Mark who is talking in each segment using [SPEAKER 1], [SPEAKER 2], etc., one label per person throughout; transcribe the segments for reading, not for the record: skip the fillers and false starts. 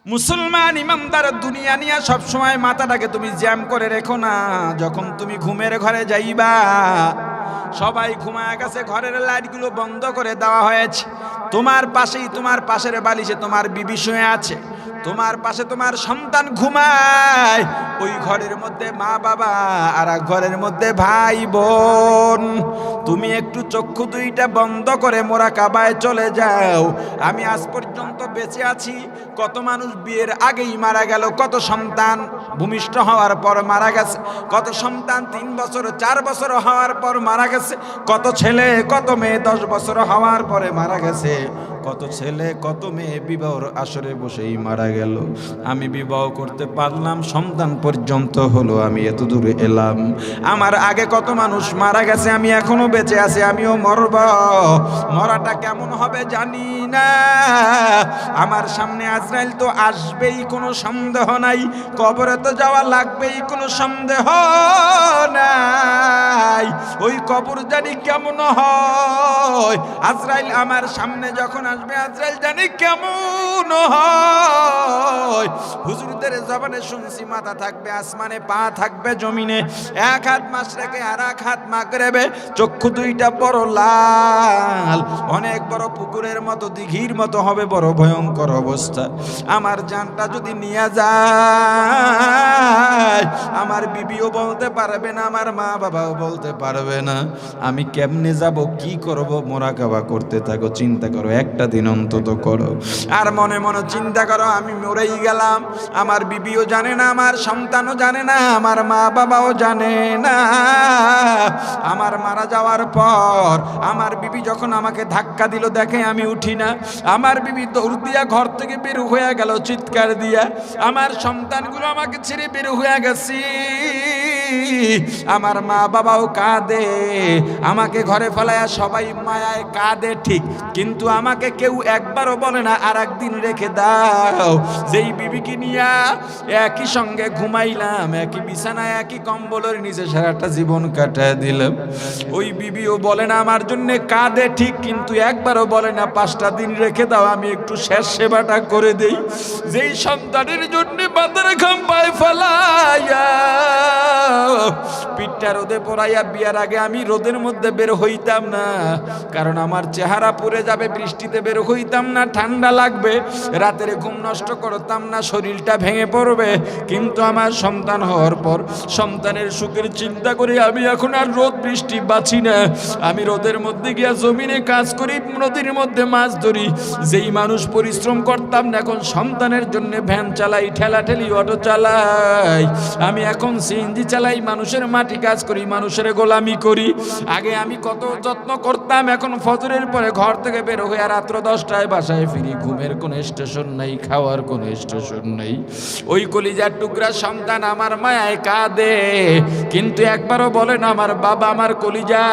[SPEAKER 1] মুসলমান ইমানদার দুনিয়া নিয়ে সবসময় মাথাটাকে তুমি জ্যাম করে রেখো না। যখন তুমি ঘুমের ঘরে যাইবা, সবাই ঘুমায় গেছে, ঘরের লাইটগুলো বন্ধ করে দেওয়া হয়েছে। তোমার পাশেই, তোমার পাশের বালিশে তোমার বিবি শুয়ে আছে, তোমার পাশে তোমার সন্তান ঘুমায়, ওই ঘরের মধ্যে মা বাবা, আর এক ঘরের মধ্যে ভাই বোন। তুমি একটু চক্ষু দুইটা বন্ধ করে মোরাকাবায় চলে যাও। আমি আজ পর্যন্ত বেঁচে আছি, কত মানুষ বিয়ের আগেই মারা গেল, কত সন্তান ভূমিষ্ঠ হওয়ার পর মারা গেছে, কত সন্তান 3 বছর 4 বছর হওয়ার পর মারা গেছে, কত ছেলে কত মেয়ে 10 বছর হওয়ার পরে মারা গেছে, কত ছেলে কত মেয়ে বিবাহর আসরে বসেই মারা গেল। আমি বিবাহ করতে পারলাম, সন্তান পর্যন্ত হলো, আমি এত দূরে এলাম। আমার আগে কত মানুষ মারা গেছে, আমি এখনো বেঁচে আছি, আমিও মরব। মরাটা কেমন হবে জানি না। আমার সামনে আজরাইল তো আসবেই, কোনো সন্দেহ নাই। কবরে তো যাওয়া লাগবেই, কোনো সন্দেহ নাই। ওই কবর জানি কেমন হয়। আজরাইল আমার সামনে যখন আসবে, আজরাইল জানি কেমন হয়। হুজুরদের জবানে শুনছি, মাথা থাকবে আসমানে, পা থাকবে জমিনে, এক হাত মাশরিকে আর এক হাত মাগরিবে, চক্ষু দুইটা বড় লাল, অনেক বড় পুকুরের মতো, দিঘির মতো হবে, বড় ভয়ঙ্কর অবস্থা। আমার জানটা যদি নিয়ে যায়, আমার বিবিও বলতে পারবে না, আমার মা বাবাও বলতে পারবে না। আমি কেমনে যাব, কি করব? মোরাকাবা করতে থাকো, চিন্তা করো, একটা দিন অন্তত করো। আর মনে মনে চিন্তা করো, আমি মরেই গেলাম, আমার বিবিও জানে না, আমার সন্তানও জানে না, আমার মা বাবাও জানে না। আমার মারা যাওয়ার পর আমার বিবি যখন আমাকে ধাক্কা দিল, দেখে আমি উঠি না, আমার বিবি দৌড় দিয়া ঘর থেকে বের হয়ে গেল চিৎকার দিয়া। আমার সন্তানগুলো আমাকে ছেড়ে বের হয়ে গেছি। আমার মা বাবাও কাঁদে, আমাকে ঘরে ফেলায়া সবাই মায়ায় কাঁদে ঠিক, কিন্তু আমাকে কেউ একবারও বলে না আর একদিন রেখে দাও। যেই বিবিকে নিয়া একই সঙ্গে ঘুমাইলাম, একই বিছানায় একই কম্বলের নিচে সারাটা জীবন কাটায় দিলাম, ওই বিবিও বলে না আমার জন্য কাঁদে ঠিক, কিন্তু একবারও বলে না 5টা দিন রেখে দাও, আমি একটু শেষ সেবাটা করে দেই। যেই সন্তানের জন্য বাঁধের ঘাম পায়ে ফেলাইয়া, পিঠটা রোদে পড়াইয়া, বিয়ার আগে আমি রোদের মধ্যে বের হইতাম না, কারণ আমার চেহারা পুড়ে যাবে। বৃষ্টিতে বের হইতাম না, ঠান্ডা লাগবে, রাতের ঘুম নষ্ট করতাম না, শরীরটা ভেঙে পড়বে। কিন্তু আমার সন্তান হওয়ার পর সন্তানের সুখের চিন্তা করে আমি এখন আর রোদ বৃষ্টি বাঁচি না। আমি রোদের মধ্যে গিয়া জমিনে কাজ করি, নদীর মধ্যে মাছ ধরি। যেই মানুষ পরিশ্রম করতাম না, এখন সন্তানের জন্য ভ্যান চালাই, ঠেলা ঠেলি অটো চালাই, আমি এখন সিএনজি চালাই, মানুষের মাটি কাজ করি, মানুষের গোলামি করি। আগে আমি কত যত্ন করতাম, এখন ফজরের পরে ঘর থেকে বের হয়ে রাত্র 10টায় বাসায় ফিরি। ঘুমের কোনো স্টেশন নাই, খাওয়ার কোনো স্টেশন নাই। ওই কলিজার টুকরা সন্তান আমার মায়ায় কাঁদে, কিন্তু একবারও বলে না আমার বাবা আমার কলিজা,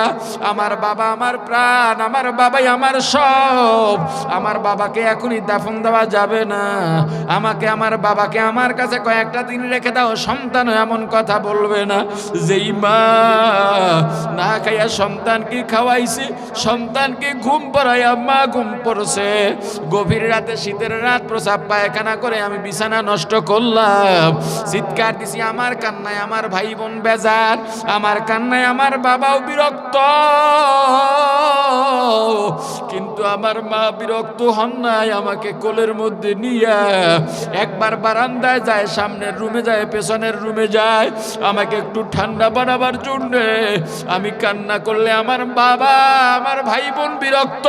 [SPEAKER 1] আমার বাবা আমার প্রাণ, আমার বাবাই আমার সব। আমার বাবাকে এখনই দাফন দেওয়া যাবে না, আমাকে আমার বাবাকে আমার কাছে কয়েকটা দিন রেখে দাও। সন্তান এমন কথা বলবে না। যেই মা না খাইয়া সন্তানকে খাওয়াইছে, সন্তানকে ঘুম পড়াইয়া মা ঘুম পড়ছে, গভীর রাতে শীতের রাত প্রসাব পায়খানা করে আমি বিছানা নষ্ট করলাম, চিৎকার দিছি, আমার কান্নায় আমার ভাই বোন বেজার, আমার কান্নায় আমার বাবাও বিরক্ত, কিন্তু আমার মা বিরক্ত হন নাই। আমাকে কোলের মধ্যে নিয়ে একবার বারান্দায় যায়, সামনের রুমে যায়, পেছনের রুমে যায়, আমাকে একটু ঠান্ডা বানাবার জন্য। আমি কান্না করলে আমার বাবা আমার ভাই বোন বিরক্ত,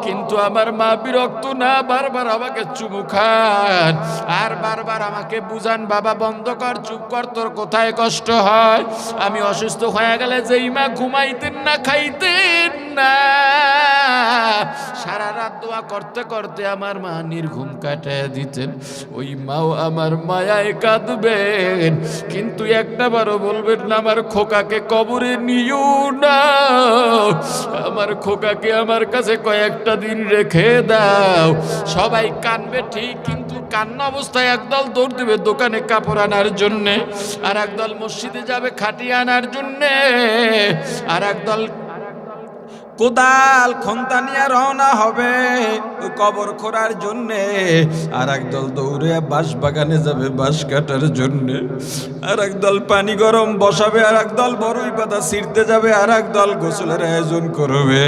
[SPEAKER 1] কিন্তু আমার মা বিরক্ত না। বারবার আমাকে চুমু খান আর বারবার আমাকে বুঝান, বাবা বন্ধ কর, চুপ কর, তোর কোথায় কষ্ট হয়। আমি অসুস্থ হয়ে গেলে যেই মা ঘুমাইতেন না, খাইতেন না, সারা রাত দোয়া করতে করতে আমার মা নির্ঘুম কাটায় দিতেন, ওই মাও আমার মায়ায় কাঁদবেন, কিন্তু একটাবারও বলবেন না আমার খোকাকে কবরে নিও না, আমার খোকাকে আমার কাছে কয়েকটা দিন রেখে দাও। সবাই কানবে ঠিক, কিন্তু কান্না অবস্থায় একদল দৌড় দেবে দোকানে কাপড় আনার জন্যে, আর একদল মসজিদে যাবে খাটিয়ে আনার জন্যে, আর একদল কোদাল খন্তা নিয়ে রওনা হবে ওই কবর খোঁড়ার জন্যে। আর একদল দৌড়ে বাঁশ বাগানে যাবে বাঁশ কাটার জন্যে। আর একদল পানি গরম বসাবে, আর একদল বড়ই পাতা ছিঁড়তে যাবে, আর একদল গোসলের আয়োজন করবে।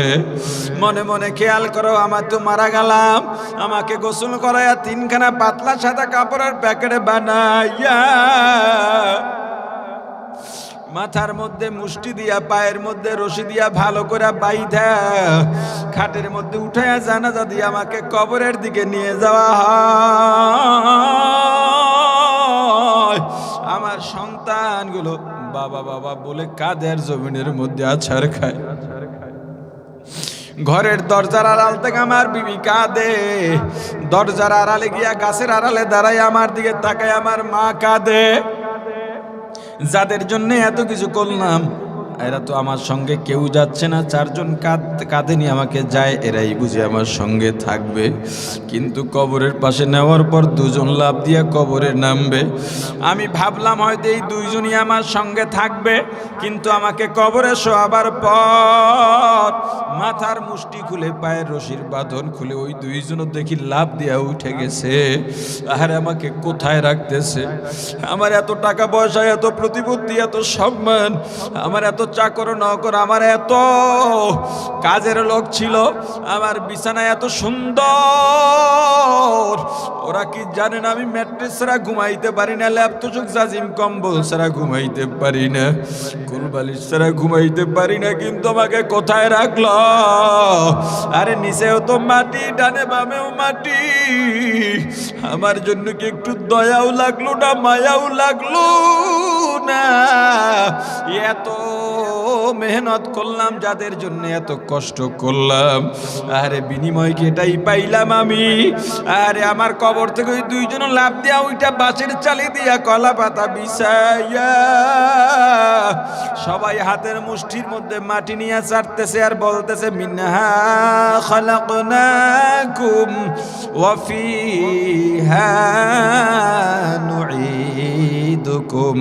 [SPEAKER 1] মনে মনে খেয়াল করো, আমার তো মারা গেলাম, আমাকে গোসল করাইয়া তিনখানা পাতলা সাদা কাপড়ের প্যাকেটে বানাইয়া মাথার মধ্যে মুষ্টি দিয়া পায়ের মধ্যে রশি দিয়া ভালো করে বাইধা খাটের মধ্যে উঠাইয়া জানাজা দিয়ে আমাকে কবরের দিকে নিয়ে যাওয়া হয়। আমার সন্তানগুলো বাবা বাবা বলে কাদের জমিনের মধ্যে আছাড় খায়। ঘরের দরজার আড়াল থেকে আমার বিবি কাঁদে, দরজার আড়ালে গিয়া গাছের আড়ালে দাঁড়ায় আমার দিকে তাকায় আমার মা কাঁদে। যাদের জন্য এত কিছু করলাম এরা তো আমার সঙ্গে কেউ যাচ্ছে না, চারজন কাঁধে নিয়ে আমাকে যায়, এরাই বুঝে আমার সঙ্গে থাকবে। কিন্তু কবরের পাশে নেওয়ার পর দুজন লাফ দিয়ে কবরে নামবে। আমি ভাবলাম হয়তো এই দুইজনই আমার সঙ্গে থাকবে, কিন্তু আমাকে কবরে শোয়াবার পর মাথার মুষ্টি খুলে পায়ের রশির বাঁধন খুলে ওই দুইজনও দেখি লাফ দিয়া উঠে গেছে। আর আমাকে কোথায় রাখতেছে? আমার এত টাকা পয়সা, এত প্রতিপত্তি, এত সম্মান, আমার এত চাকর নকর, আমার এত কাজের লোক ছিল, আমার বিছানা এত সুন্দর। ওরা কি জানে না আমি ম্যাট্রেস ছাড়া ঘুমাইতে পারি না, ল্যাপটপ জাজিম কম্বল ছাড়া ঘুমাইতে পারি না, কুলবালিশ ছাড়া ঘুমাইতে পারি না, কিন্তু আমাকে কোথায় রাখলো? আরে নিচেও তো মাটি, ডানে বামেও মাটি। আমার জন্য কি একটু দয়াও লাগলো না, মায়াও লাগলো না? এত মেহনত করলাম, যাদের জন্য এত কষ্ট করলাম, আরে বিনিময় কি এটাই পাইলাম আমি? আরে আমার কবর থেকে ওই দুইজন লাফ দিয়া ওইটা বাঁশের চালি দিয়া কলা পাতা বিছাইয়া সবাই হাতের মুষ্টির মধ্যে মাটি নিয়ে চাটতেছে আর বলতেছে মিনহা খালাকনাকুম ওয়া ফিহা নুঈদুকুম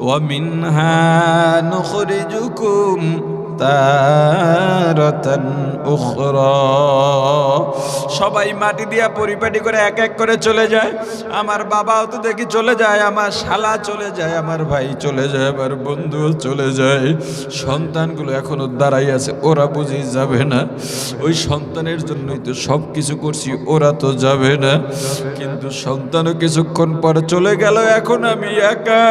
[SPEAKER 1] ওয়া মিনহা নুখরিজুকুম তারাতান উখরা। সবাই মাটি দিয়া পরিপাটি করে এক এক করে চলে যায়। আমার বাবাও তো দেখি চলে যায়, আমার শালা চলে যায়, আমার ভাই চলে যায়, আমার বন্ধুও চলে যায়। সন্তানগুলো এখনো দাঁড়াই আছে, ওরা বুঝি যাবে না? ওই সন্তানের জন্যই তো সব কিছু করছি, ওরা তো যাবে না। কিন্তু সন্তানও কিছুক্ষণ পরে চলে গেল, এখন আমি একা।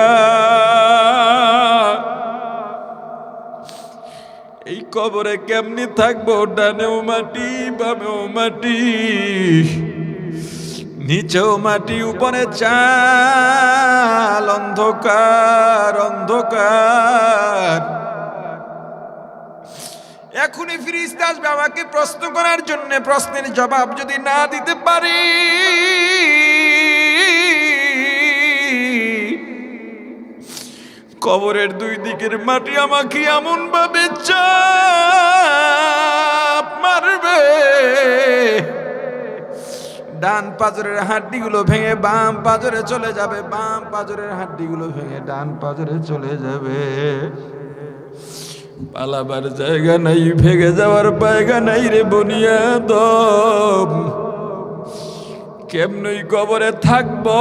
[SPEAKER 1] এই কবরে কেমনি থাকবো? ডানেও মাটি, বামেও মাটি, নিচেও মাটি, উপরে চাল, অন্ধকার অন্ধকার। এখনই ফিরিস্তা আসবে আমাকে প্রশ্ন করার জন্য। প্রশ্নের জবাব যদি না দিতে পারি, কবরের দুই দিকের মাটি আমাকে এমন ভাবে চাপ মারবে, ডান পাজরের হাড্ডিগুলো ভেঙে বাম পাজরে চলে যাবে, বাম পাজরের হাড্ডিগুলো ভেঙে ডান পাজরে চলে যাবে। পালাবার জায়গা নাই, ভেঙে যাওয়ার জায়গা নাই রে বুনিয়াদম। কেমনই কবরে থাকবো?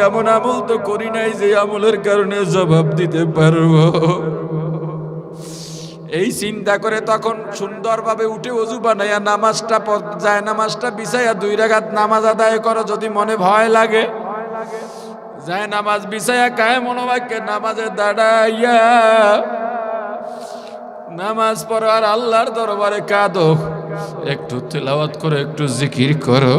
[SPEAKER 1] এমন আমল তো করি নাই যে আমলের কারণে জবাব দিতে পারবো। এই চিন্তা করে তখন সুন্দরভাবে উঠে ওযু বানাইয়া নামাজটা যায়, নামাজটা বিছাইয়া 2 রাকাত নামাজ আদায় করো। যদি মনে ভয় লাগে যায় নামাজ বিছাইয়া কায়ে মনোবাক্যে নামাজে দাঁড়াইয়া নামাজ পড়ো আর আল্লাহর দরবারে কাঁদো, একটু তেলাওয়াত করো, একটু জিকির করো,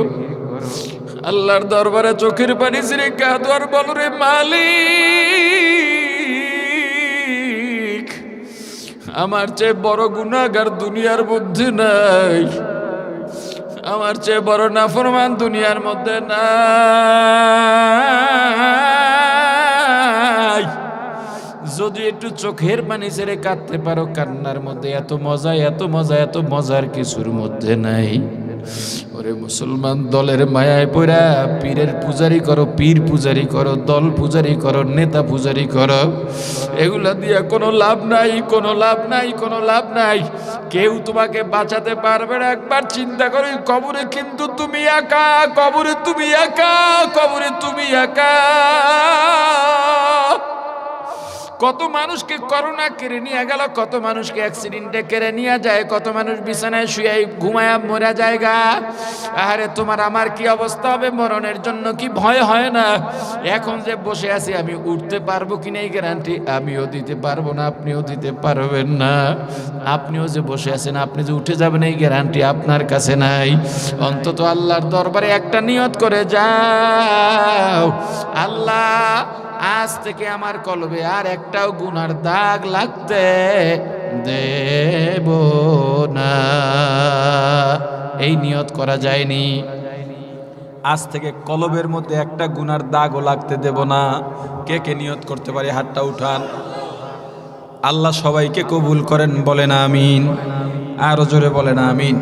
[SPEAKER 1] আল্লাহর দরবারে চোখের পানি ছেড়ে কাঁদো আর বলো রে মালিক, আমার চেয়ে বড় গুনাহগার দুনিয়ার মধ্যে নাই, আমার চেয়ে বড় নাফরমান দুনিয়ার মধ্যে নাই। যদি একটু চোখের পানি ছেড়ে কাঁদতে পারো, কান্নার মধ্যে এত মজা, এত মজা, এত মজার কিছুর মধ্যে নাই। ওরে মুসলমান, দলের মায়ায় পড়া পীরের পূজারি করো, পীর পূজারি করো, দল পূজারি করো, নেতা পূজারি করো, এগুলা দিয়া কোনো লাভ নাই, কোনো লাভ নাই, কোনো লাভ নাই। কেউ তোমাকে বাঁচাতে পারবে না। একবার চিন্তা করো, কবরে কিন্তু তুমি একা, কবরে তুমি একা, কবরে তুমি একা। কত মানুষকে করোনা কেড়ে নিয়ে গেল, কত মানুষকে অ্যাক্সিডেন্টে কেড়ে নিয়ে যায়, কত মানুষ বিছানায় শুয়ে ঘুমায়া মরা জায়গা। আরে তোমার আমার কি অবস্থা হবে? মরণের জন্য কি ভয় হয় না? এখন যে বসে আছি, আমি উঠতে পারবো কিনা এই গ্যারান্টি আমিও দিতে পারবো না, আপনিও দিতে পারবেন না। আপনিও যে বসে আছেন, আপনি যে উঠে যাবেন এই গ্যারান্টি আপনার কাছে নাই। অন্তত আল্লাহর দরবারে একটা নিয়ত করে যাও, আল্লাহ আজ থেকে আমার কলবে আর একটাও গুনার দাগ লাগতে দেব না। এই নিয়ত করা যায়নি, আজ থেকে কলবের মধ্যে একটা গুনার দাগও লাগতে দেব না। কে কে নিয়ত করতে পারে? হাতটা উঠান। আল্লাহ সবাইকে কবুল করেন, বলেন আমিন। আরো জোরে বলেন আমিন।